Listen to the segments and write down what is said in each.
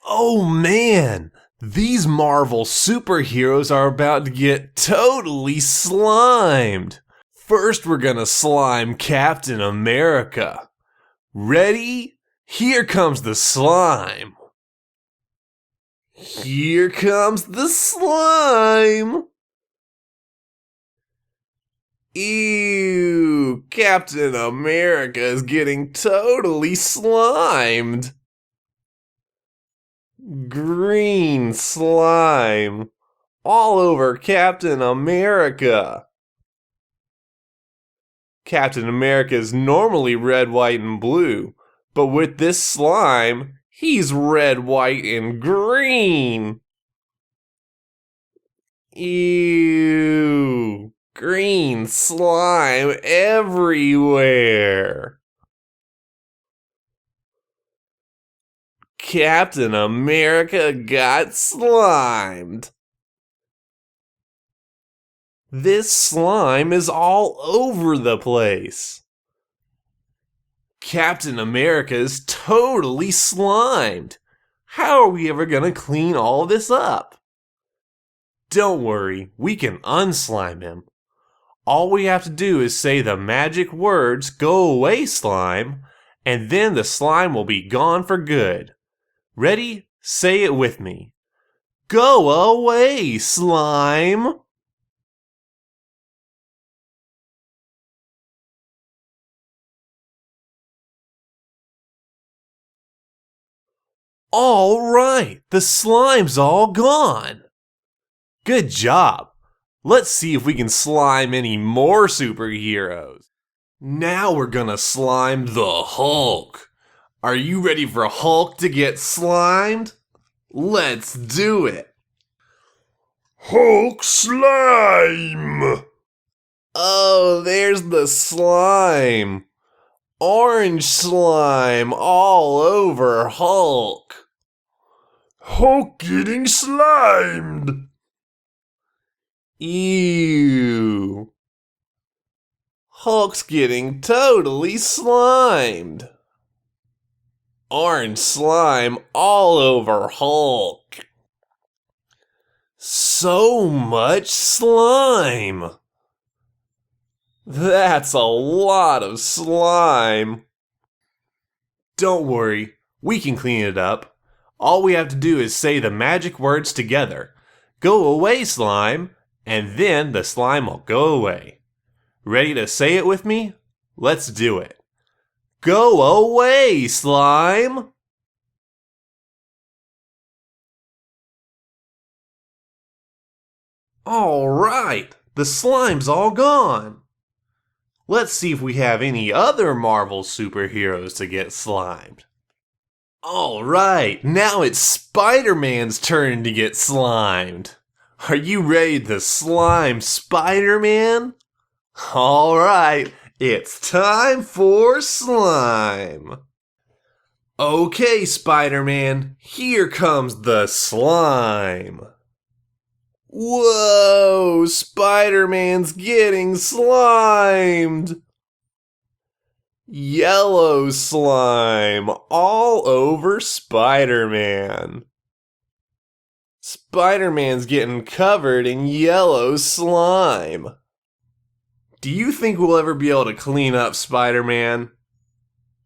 Oh man, these Marvel superheroes are about to get totally slimed. First, we're gonna slime Captain America. Ready? Here comes the slime. Here comes the slime. Ew, Captain America is getting totally slimed. Green slime all over Captain America. Captain America is normally red, white, and blue, but with this slime, he's red, white, and green. Ew, green slime everywhere. Captain America got slimed. This slime is all over the place. Captain America is totally slimed. How are we ever going to clean all this up? Don't worry, we can unslime him. All we have to do is say the magic words, "Go away, slime," and then the slime will be gone for good. Ready? Say it with me. Go away, slime! All right, the slime's all gone. Good job. Let's see if we can slime any more superheroes. Now we're gonna slime the Hulk. Are you ready for Hulk to get slimed? Let's do it. Hulk slime! Oh, there's the slime. Orange slime all over Hulk. Hulk getting slimed! Ew. Hulk's getting totally slimed. Orange slime all over Hulk. So much slime. That's a lot of slime. Don't worry, we can clean it up. All we have to do is say the magic words together. Go away, slime, and then the slime will go away. Ready to say it with me? Let's do it. Go away, slime! All right, the slime's all gone. Let's see if we have any other Marvel superheroes to get slimed. All right, now it's Spider-Man's turn to get slimed. Are you ready to slime Spider-Man? All right, it's time for slime. Okay, Spider-Man, here comes the slime. Whoa, Spider-Man's getting slimed. Yellow slime all over Spider-Man. Spider-Man's getting covered in yellow slime. Do you think we'll ever be able to clean up Spider-Man?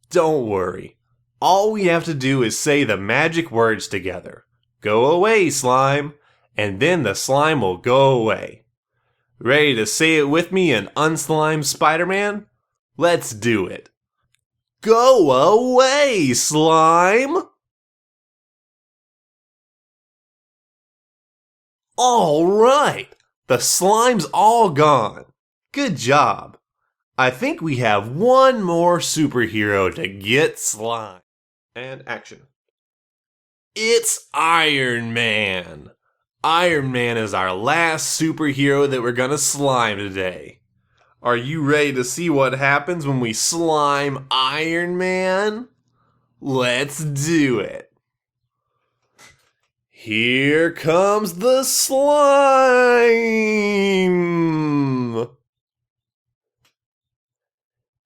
Don't worry. All we have to do is say the magic words together. Go away, slime. And then the slime will go away. Ready to say it with me and unslime Spider-Man? Let's do it. Go away, slime! All right, the slime's all gone. Good job. I think we have one more superhero to get slime. And action. It's Iron Man. Iron Man is our last superhero that we're gonna slime today. Are you ready to see what happens when we slime Iron Man? Let's do it. Here comes the slime.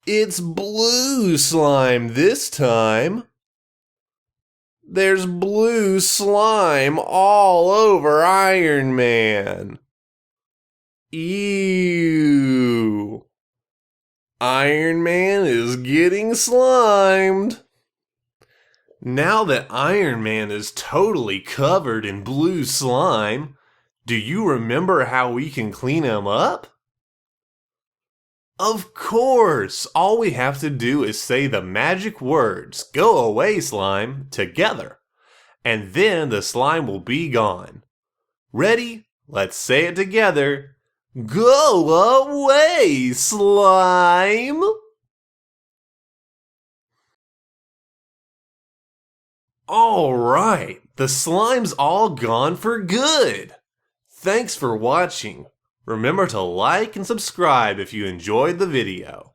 It's blue slime this time. There's blue slime all over Iron Man. Ew. Iron Man is getting slimed. Now that Iron Man is totally covered in blue slime, do you remember how we can clean him up? Of course! All we have to do is say the magic words, "Go away, slime," together, and then the slime will be gone. Ready? Let's say it together. Go away, slime! Alright, the slime's all gone for good. Thanks for watching. Remember to like and subscribe if you enjoyed the video.